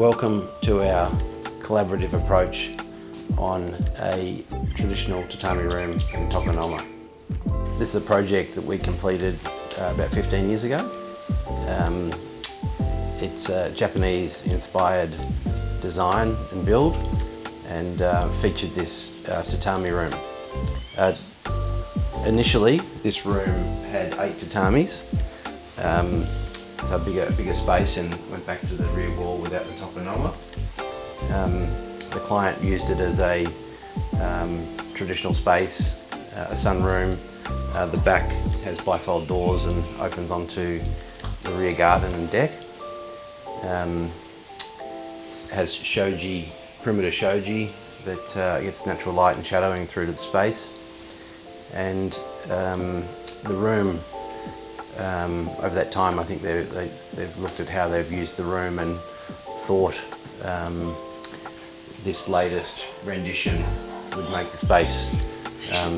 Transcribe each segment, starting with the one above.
welcome to our collaborative approach on a traditional tatami room in Tokonoma. This is a project that we completed about 15 years ago. It's a Japanese-inspired design and build, and featured this tatami room. Initially, this room had 8 tatamis, so a bigger space, and went back to the rear wall without the Tokonoma. The client used it as a traditional space, a sunroom. The back has bifold doors and opens onto the rear garden and deck. Has shoji, perimeter shoji that gets natural light and shadowing through to the space. And the room, over that time, I think they've looked at how they've used the room and thought this latest rendition would make the space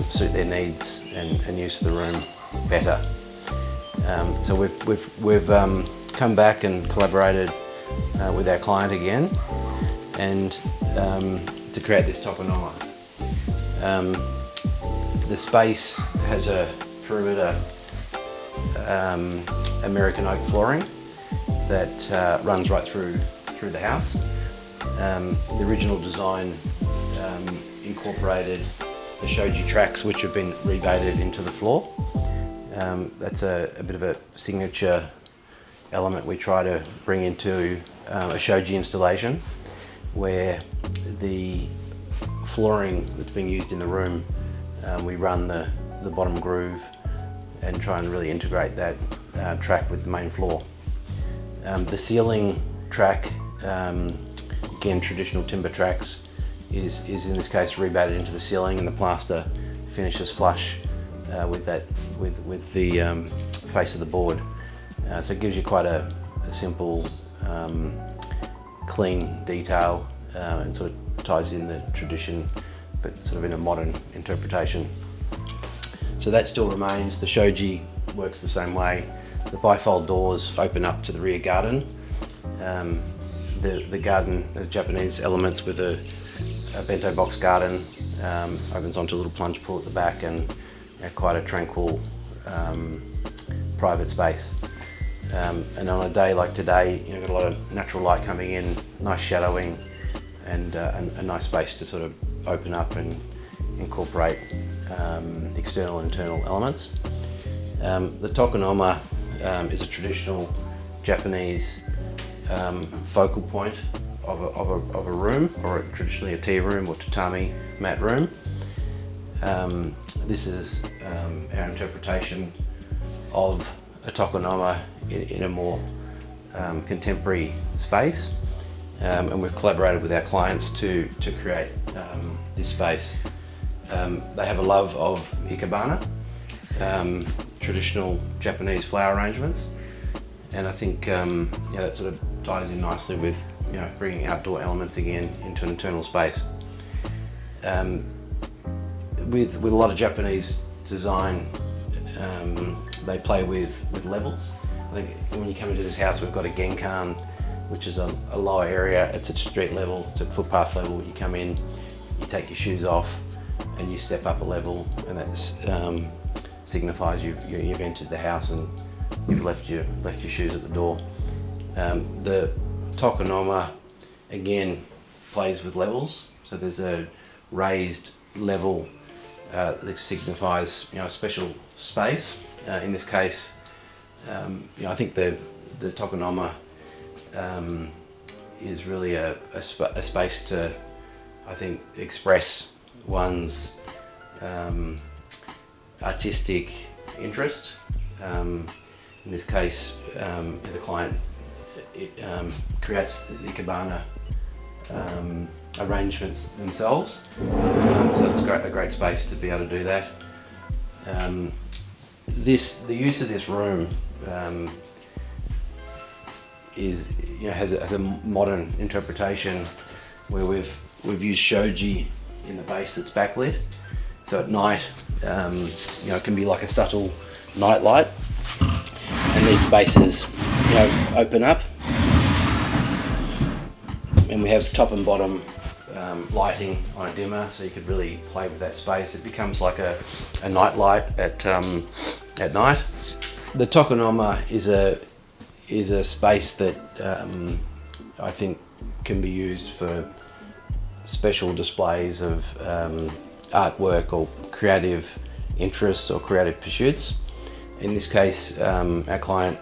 suit their needs and use of the room better. So we've come back and collaborated with our client again, and to create this Tokonoma. The space has a perimeter American oak flooring that runs right through the house. The original design incorporated the shoji tracks, which have been rebaited into the floor. That's a bit of a signature element we try to bring into a shoji installation, where the flooring that's being used in the room, we run the bottom groove and try and really integrate that track with the main floor. The ceiling track, again traditional timber tracks, is in this case rebaited into the ceiling, and the plaster finishes flush with the face of the board. So it gives you quite a simple, clean detail, and sort of ties in the tradition, but sort of in a modern interpretation. So that still remains. The shoji works the same way. The bifold doors open up to the rear garden. The garden has Japanese elements with a bento box garden, opens onto a little plunge pool at the back, and quite a tranquil private space. And on a day like today, got a lot of natural light coming in, nice shadowing, and a nice space to sort of open up and incorporate external and internal elements. The Tokonoma is a traditional Japanese focal point of a room, or traditionally a tea room or tatami mat room. This is our interpretation of a Tokonoma in a more contemporary space, and we've collaborated with our clients to create this space. They have a love of ikebana, traditional Japanese flower arrangements, and I think that sort of ties in nicely with bringing outdoor elements again into an internal space. With a lot of Japanese design, they play with levels. I think when you come into this house, we've got a genkan, which is a lower area. It's at street level, it's at footpath level. You come in, you take your shoes off, and you step up a level, and that signifies you've entered the house and you've left your shoes at the door. The Tokonoma again plays with levels, so there's a raised level that signifies a special space. In this case, I think the Tokonoma is really a space to, I think, express one's artistic interest. In this case, the client creates the ikebana arrangements themselves, so it's a great space to be able to do that. The use of this room has a modern interpretation, where we've used shoji in the base that's backlit, so at night it can be like a subtle night light, and these spaces open up and we have top and bottom lighting on a dimmer, so you could really play with that space. It becomes like a night light at night. The Tokonoma is a space that I think can be used for special displays of artwork or creative interests or creative pursuits. In this case, our client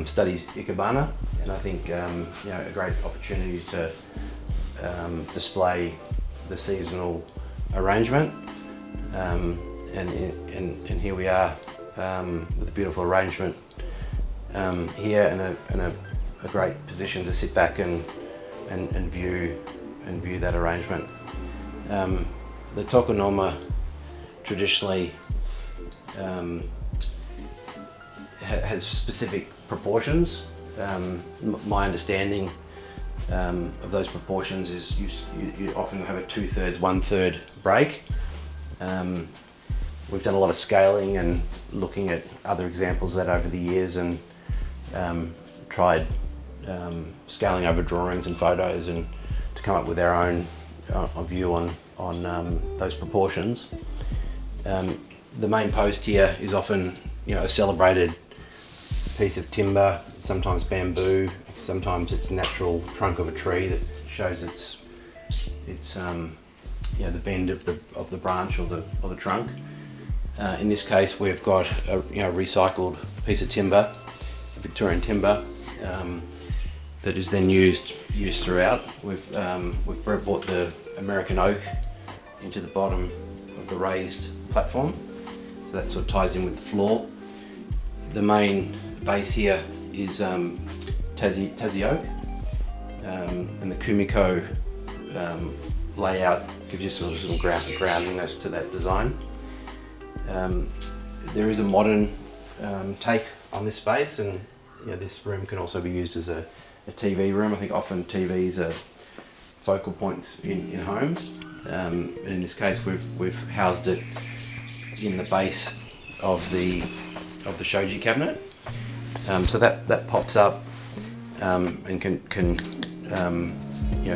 studies Ikebana, and I think a great opportunity to display the seasonal arrangement. And here we are with a beautiful arrangement here, and a great position to sit back and view that arrangement. The Tokonoma traditionally has specific proportions. My understanding of those proportions is you often have a 2/3, 1/3 break. We've done a lot of scaling and looking at other examples of that over the years, and tried scaling over drawings and photos and to come up with our own view on those proportions. The main post here is often a celebrated piece of timber, sometimes bamboo, sometimes it's a natural trunk of a tree that shows its the bend of the branch or the trunk. In this case, we've got a recycled piece of timber, Victorian timber, that is then used throughout. We've brought the American oak into the bottom of the raised platform, so that sort of ties in with the floor. The main base here is Tassie oak, and the Kumiko layout gives you sort of some groundiness to that design. There is a modern take on this space, and this room can also be used as a TV room. I think often TVs are focal points in homes, and in this case we've housed it in the base of the shoji cabinet, so that pops up and can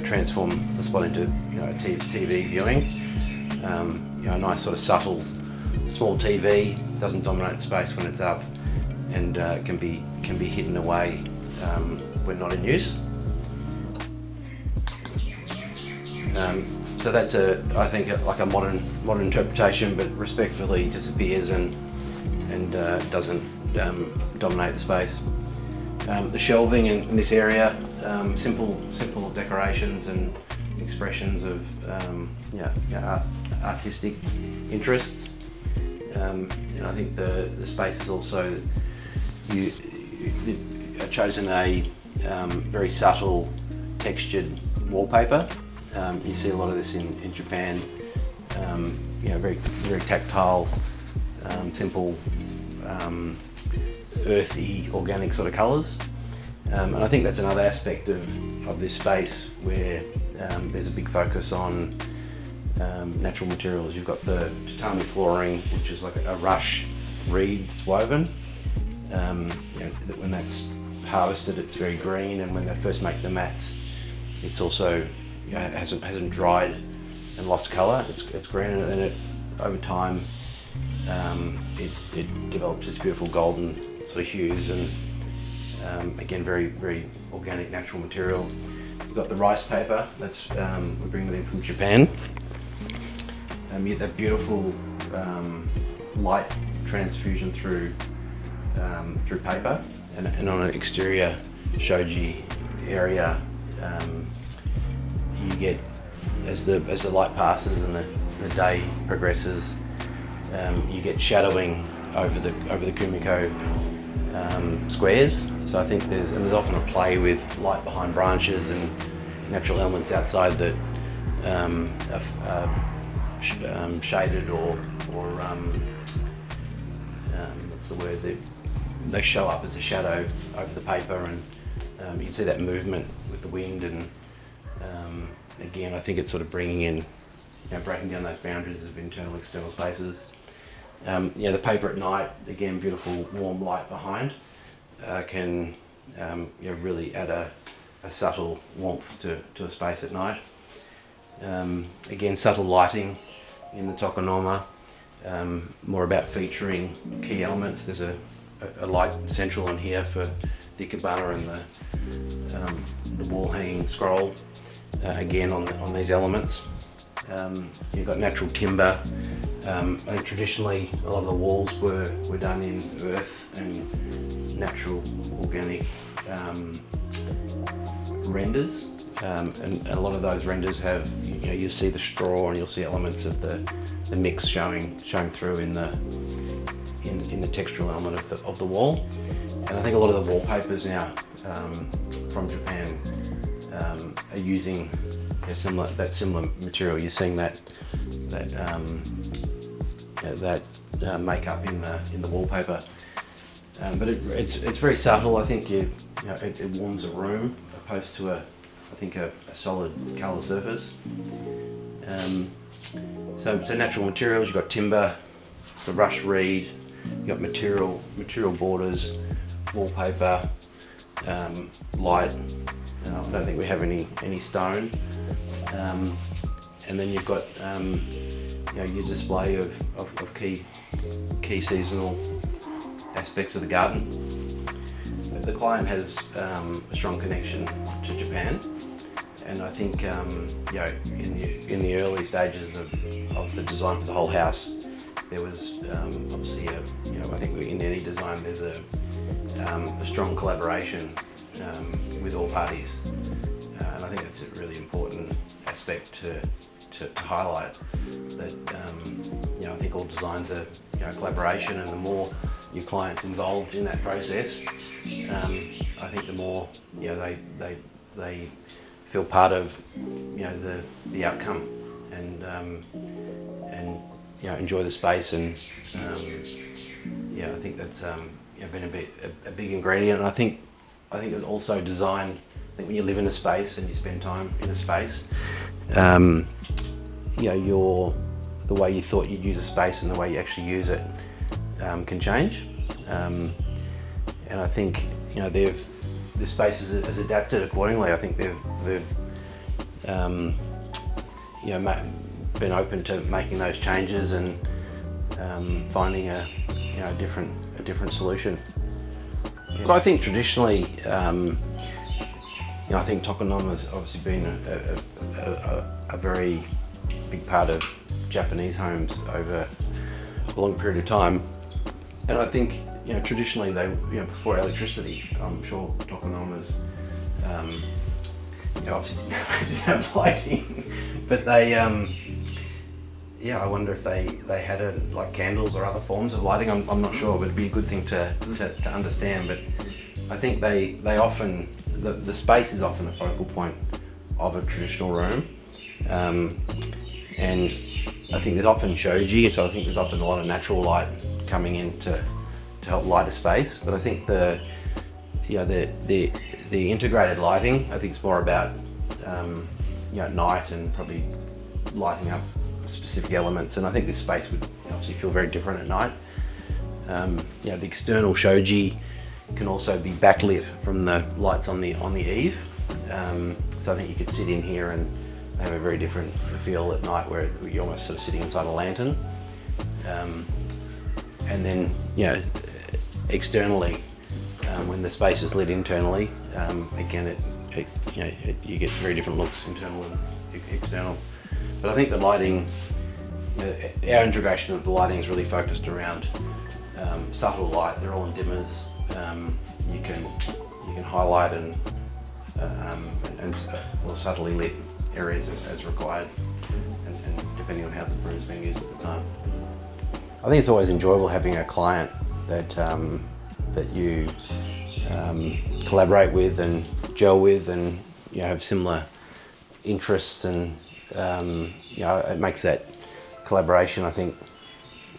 transform the spot into TV viewing. A nice sort of subtle small TV, doesn't dominate the space when it's up, and can be hidden away when not in use. So that's I think like a modern interpretation, but respectfully disappears and doesn't dominate the space. The shelving in this area, simple decorations and expressions of artistic interests. And I think the space is also, you've chosen a very subtle textured wallpaper. You see a lot of this in Japan. Very tactile, simple, earthy, organic sort of colours. And I think that's another aspect of this space where there's a big focus on natural materials. You've got the tatami flooring, which is like a rush reed that's woven. That when that's harvested, it's very green, and when they first make the mats, it's also hasn't dried and lost colour. It's green, and then over time it develops this beautiful golden sort of hues, and again very organic natural material. We've got the rice paper that's we bring that in from Japan. You get that beautiful light transfusion through paper, and on an exterior shoji area, you get as the light passes and the day progresses, you get shadowing over the kumiko squares. So I think there's often a play with light behind branches and natural elements outside that are shaded or what's the word? They show up as a shadow over the paper, and you can see that movement with the wind, and again I think it's sort of bringing in, breaking down those boundaries of internal external spaces. The paper at night, again beautiful warm light behind, can really add a subtle warmth to a space at night. Again, subtle lighting in the Tokonoma, more about featuring key elements. There's a light central in here for the cabana and the wall hanging scroll, again on these elements. You've got natural timber. I think traditionally a lot of the walls were done in earth and natural organic renders, and a lot of those renders have, you see the straw and you'll see elements of the mix showing through in the textural element of the wall. And I think a lot of the wallpapers now from Japan are using that similar material. You're seeing that makeup in the wallpaper, but it's very subtle. I think it warms a room opposed to a solid colour surface. So natural materials. You've got timber, the rush reed. You've got material borders, wallpaper, light. I don't think we have any stone. And then you've got your display of key seasonal aspects of the garden. The client has a strong connection to Japan, and I think in the early stages of the design for the whole house, there was obviously I think in any design there's a strong collaboration with all parties, and I think that's a really important aspect to highlight. That I think all designs are collaboration, and the more your client's involved in that process, I think the more they feel part of the outcome, and enjoy the space, and I think that's been a big ingredient. And I think it's also designed. I think when you live in a space and you spend time in a space, the way you thought you'd use a space and the way you actually use it can change. And I think the space has adapted accordingly. I think they've been open to making those changes and finding a different solution. So I think traditionally, I think Tokonoma has obviously been a very big part of Japanese homes over a long period of time, and I think traditionally they before electricity, I'm sure Tokonomas obviously didn't have lighting, but they I wonder if they had like candles or other forms of lighting. I'm not sure, but it'd be a good thing to understand. But I think they often the space is often a focal point of a traditional room, and I think there's often shoji, so I think there's often a lot of natural light coming in to help light a space. But I think the integrated lighting, I think it's more about night and probably lighting up specific elements, and I think this space would obviously feel very different at night. The external shoji can also be backlit from the lights on the eve, so I think you could sit in here and have a very different feel at night, where you're almost sort of sitting inside a lantern. And then externally, when the space is lit internally, again you get very different looks, internal and external. But I think the lighting, our integration of the lighting is really focused around subtle light. They're all in dimmers. You can highlight and or subtly lit areas as required, and depending on how the room's being used at the time. I think it's always enjoyable having a client that you collaborate with and gel with, and have similar interests, and it makes that collaboration, I think,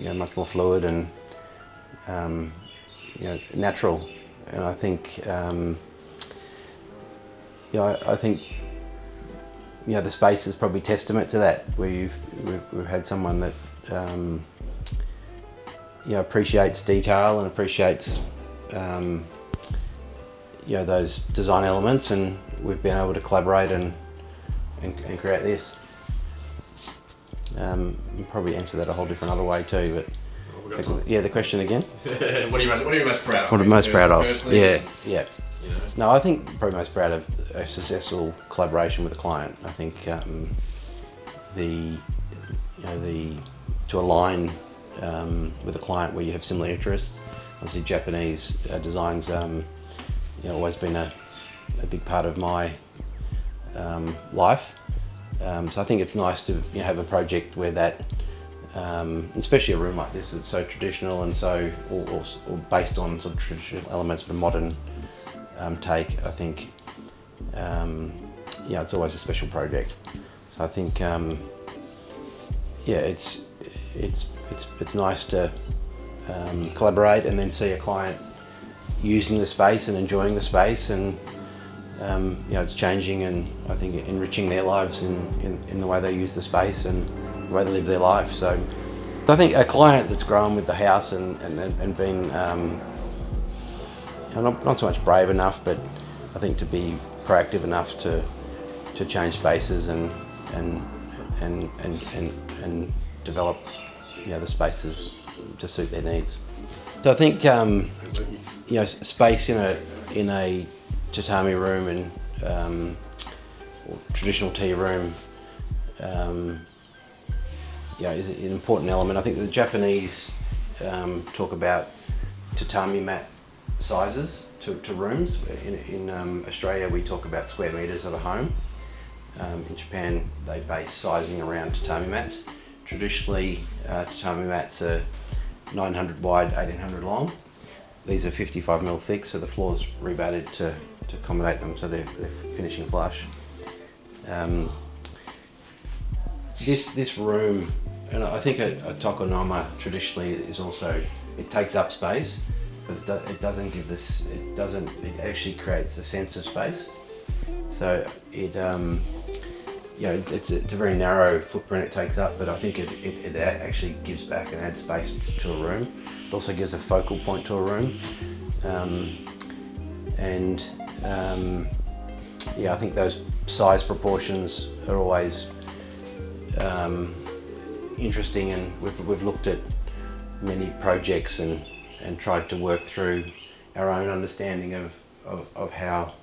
much more fluid and natural. And I think I think the space is probably testament to that, where we've had someone that appreciates detail and appreciates those design elements, and we've been able to collaborate and create this. We'll probably answer that a whole different other way too, but yeah, the question again. What are you most proud of? What am I most proud of? Personally? Yeah. No, I think probably most proud of a successful collaboration with a client. I think to align with a client where you have similar interests. Obviously, Japanese designs always been a big part of my life. So I think it's nice to have a project where that, especially a room like this that's so traditional and so or based on sort of traditional elements but a modern take. I think it's always a special project. So I think it's nice to collaborate and then see a client using the space and enjoying the space, and it's changing and I think enriching their lives in the way they use the space and the way they live their life. So I think a client that's grown with the house and been not so much brave enough, but I think to be proactive enough to change spaces and develop the spaces to suit their needs. So I think space in a tatami room and or traditional tea room is an important element. I think the Japanese talk about tatami mat sizes to rooms. In Australia we talk about square metres of a home. In Japan they base sizing around tatami mats. Traditionally tatami mats are 900 wide, 1800 long. These are 55mm thick, so the floor's rebatted to accommodate them, so they're finishing flush. This room, and I think a Tokonoma traditionally is also, it takes up space, but it doesn't give this, it actually creates a sense of space. So it's a very narrow footprint it takes up, but I think it actually gives back and adds space to a room. It also gives a focal point to a room. I think those size proportions are always interesting, and we've looked at many projects and tried to work through our own understanding of how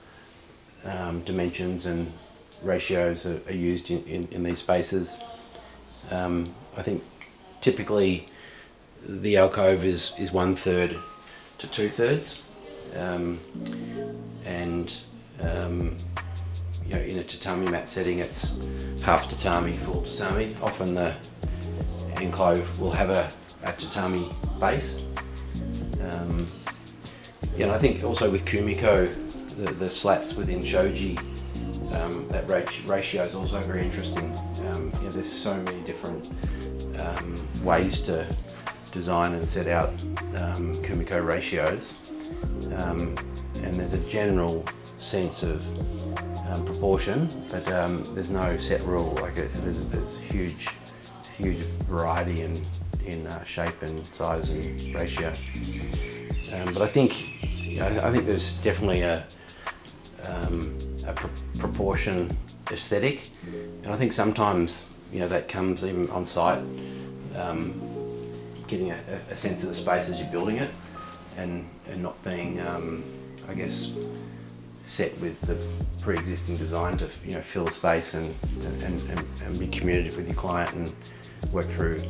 dimensions and ratios are used in these spaces. I think typically the alcove is 1/3 to 2/3, in a tatami mat setting it's half tatami, full tatami. Often the enclave will have a tatami base. And I think also with kumiko, the slats within shoji, that ratio is also very interesting. There's so many different ways to design and set out kumiko ratios, and there's a general sense of proportion, but there's no set rule. Like there's huge variety in shape and size and ratio. But I think there's definitely a proportion aesthetic, and I think sometimes that comes even on site, getting a sense of the space as you're building it, and not being I guess set with the pre-existing design to fill the space and be communicative with your client and work through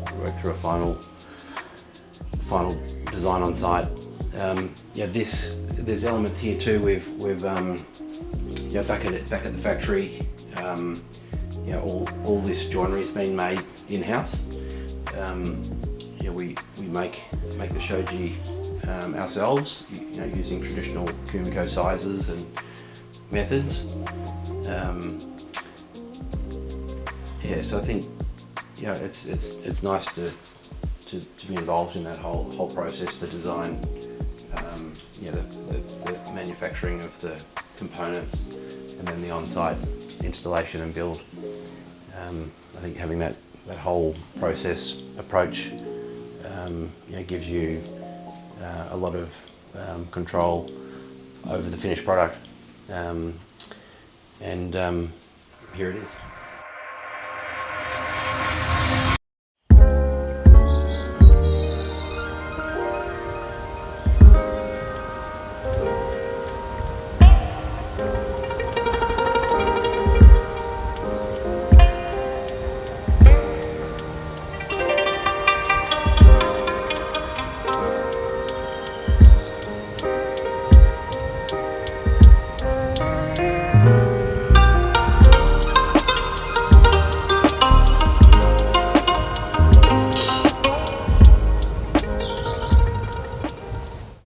a final design on site. There's elements here too. We've back at the factory, all this joinery has been made in-house. We make the shoji ourselves, using traditional kumiko sizes and methods. So I think it's nice to be involved in that whole process, the design, the manufacturing of the components, and then the on-site installation and build. I think having that whole process approach gives you a lot of control over the finished product. And here it is.